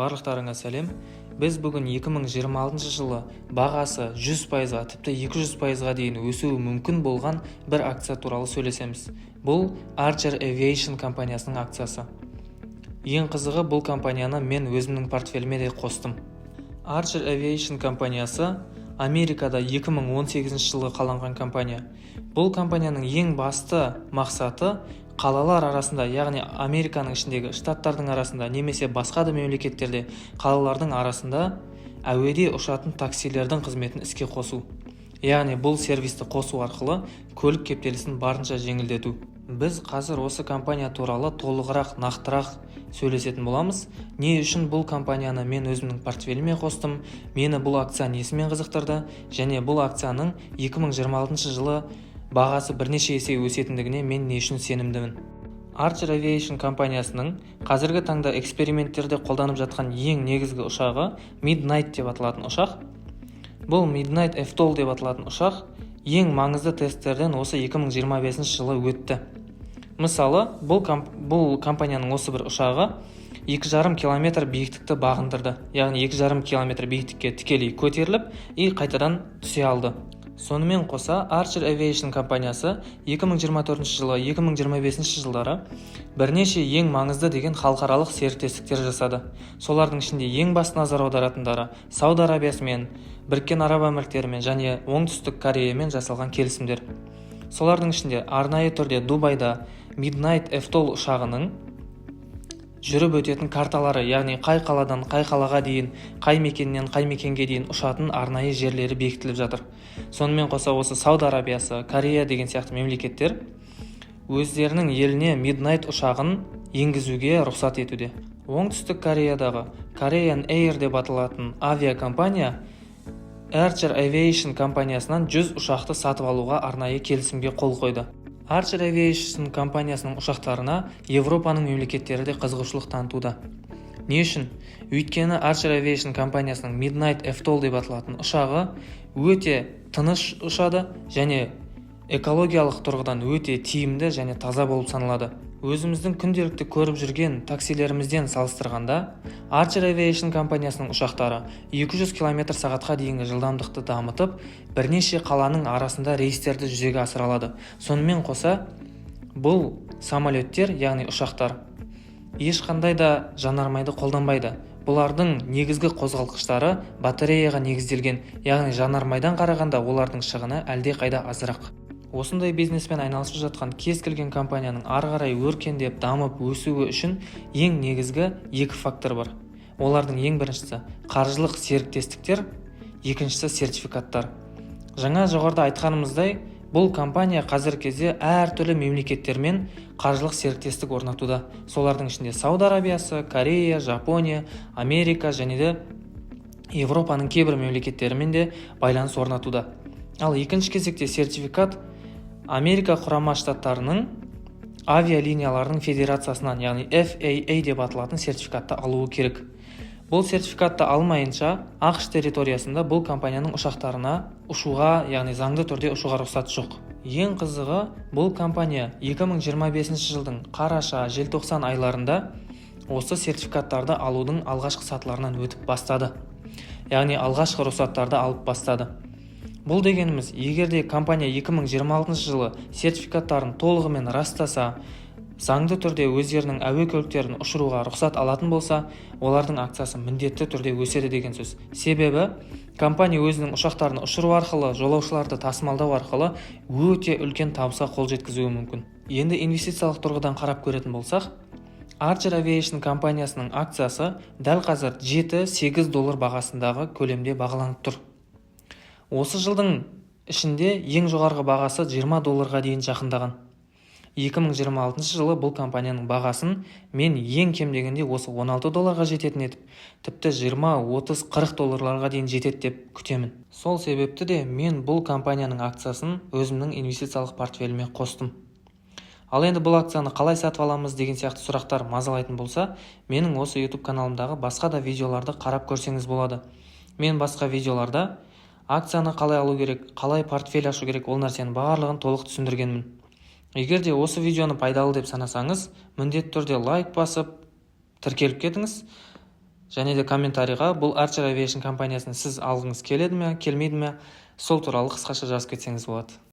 Барлықтарыңа сәлем. Біз бүгін 2026 жылы бағасы 100%-ға, тіпті 200%-ға дейін өсуі мүмкін болған бір акция туралы сөйлесеміз. Бұл Archer Aviation компаниясының акциясы. Ең қызығы, бұл компанияны мен өзімнің портфеліме де қостым. Archer Aviation компаниясы Америкада 2018 жылы қаланған компания. Бұл компанияның ең басты мақсаты қалалар арасында, яғни Американың ішіндегі штаттардың арасында немесе басқа да мемлекеттерде қалалардың арасында әуеде ұшатын таксилердің қызметін іске қосу. Яғни бұл сервисті қосу арқылы көлік кептелісін барынша жеңілдету. Біз қазір осы компания туралы толығырақ, нақтырақ сөйлесетін боламыз. Не үшін бұл компанияны мен өзімнің портфеліме қостым, мені бұл акция несімен қызықтырды, және бұл акцияның 2026 жылы бағасы бірнеше есе өсетіндігіне мен не үшін сенімдімін. Archer Aviation компаниясының қазіргі таңда эксперименттерде қолданып жатқан ең негізгі ұшағы Midnight деп аталатын ұшақ. Бұл Midnight FTOL деп аталатын ұшақ ең маңызды тесттерден осы 2025 жылы өтті. Мысалы, бұл компанияның осы бір ұшағы 2,5 километр биіктікті бағындырды. Яғни 2,5 километр биіктікке тікелей көтеріліп, қайтадан түсе алды. Сонымен қоса, Archer Aviation компаниясы 2024 жылы, 2025 жылдары бірнеше ең маңызды деген халықаралық серіктестіктер жасады. Солардың ішінде ең басты назар аударатындары Сауд Арабиясымен, Біріккен Араб Әмірліктерімен және Оңтүстік Кореямен жасалған келісімдер. Солардың ішінде арнайы түрде Дубайда Midnight FTOL ұшағының жүріп өтетін карталары, яғни қай қаладан қай қалаға дейін, қай мекеннен қай мекенге дейін ұшатын арнайы жерлері бекітіліп жатыр. Сонымен қоса осы Сауд Арабиясы, Корея деген сияқты мемлекеттер өздерінің еліне Midnight ұшағын енгізуге рұқсат етуде. Оңтүстік Кореядағы Korean Air деп аталатын авиакомпания Archer Aviation компаниясынан 100 ұшақты сатып алуға арнайы келісімге қол қойды. Archer Aviation компаниясының ұшақтарына Европаның мемлекеттері де қызығушылық танытуда. Не үшін? Өйткені Archer Aviation компаниясының Midnight FTOL деп аталатын ұшағы өте тыныш ұшады және экологиялық тұрғыдан өте тиімді және таза болып саналады. Өзіміздің күнделікті көріп жүрген таксилерімізден салыстырғанда Archer Aviation компаниясының ұшақтары 200 км/сағатқа дейінгі жылдамдықты дамытып, бірнеше қаланың арасында рейстерді жүзеге асыра алады. Сонымен қоса, бұл самолеттер, яғни ұшақтар, ешқандай да жанармайды қолданбайды. Бұлардың негізгі қозғалтқыштары батареяға негізделген, яғни жанармайдан қарағанда олардың шығыны әлде қайда азырақ. Осындай бизнеспен айналысып жатқан кез келген компанияның ары қарай өркендеп, дамып өсуі үшін ең негізгі екі фактор бар. Олардың ең біріншісі қаржылық серіктестіктер, екіншісі сертификаттар. Жаңа жоғарыда айтқанымыздай, бұл компания қазіргі кезде әртүрлі мемлекеттермен қаржылық серіктестік орнатуда. Солардың ішінде Сауд Арабиясы, Корея, Жапония, Америка және де Европаның кейбір мемлекеттерімен де байланыс орнатуда. Ал екінші кезекте сертификат Америка құрама штаттарының авиалинияларының федерациясынан, яғни FAA деп аталатын сертификатты алуы керек. Бұл сертификатты алмайынша ақш территориясында бұл компанияның ұшақтарына ұшуға, яғни заңды түрде ұшуға рұқсат жоқ. Ең қызығы, бұл компания 2025 жылдың қараша, желтоқсан айларында осы сертификаттарды алудың алғашқы сатыларынан өтіп бастады. Яғни алғашқы рұқсаттарды алып бастады. Бұл дегеніміз, егерде компания 2026 жылы сертификаттарын толығымен растаса, заңды түрде өздерінің әуе көліктерін ұшыруға рұқсат алатын болса, олардың акциясы міндетті түрде өседі деген сөз. Себебі, компания өзінің ұшақтарын ұшыру арқылы, жолаушыларды тасымалдау арқылы өте үлкен табысқа қол жеткізуі мүмкін. Енді инвестициялық тұрғыдан қарап көретін болсақ, Archer Aviation компаниясының акциясы дәл қазір $7-8 бағасындағы көлемде бағаланып тұр. Осы жылдың ішінде ең жоғарғы бағасы $20 дейін жақындаған. 2026 жылы бұл компанияның бағасын мен ең кем дегенде осы $16 жететін етіп, тіпті 20, 30, $40 дейін жетеді деп күтемін. Сол себепті де мен бұл компанияның акциясын өзімнің инвестициялық портфеліме қостым. Ал енді бұл акцияны қалай сатып аламыз деген сияқты сұрақтар мазалайтын болса, менің осы YouTube каналымдағы басқа да видеоларды қарап көрсеңіз болады. Мен басқа видеоларда акцияны қалай алу керек, қалай портфель ашу керек, ол нәрсені барлығын толық түсіндіргенмін. Егер де осы видеоны пайдалы деп санасаңыз, міндетті түрде лайк басып, тіркеліп кетіңіз. және де комментарийға бұл Archer Aviation компаниясын сіз алғыңыз келеді ме, келмейді ме, сол туралы қысқаша жазып кетсеңіз болады.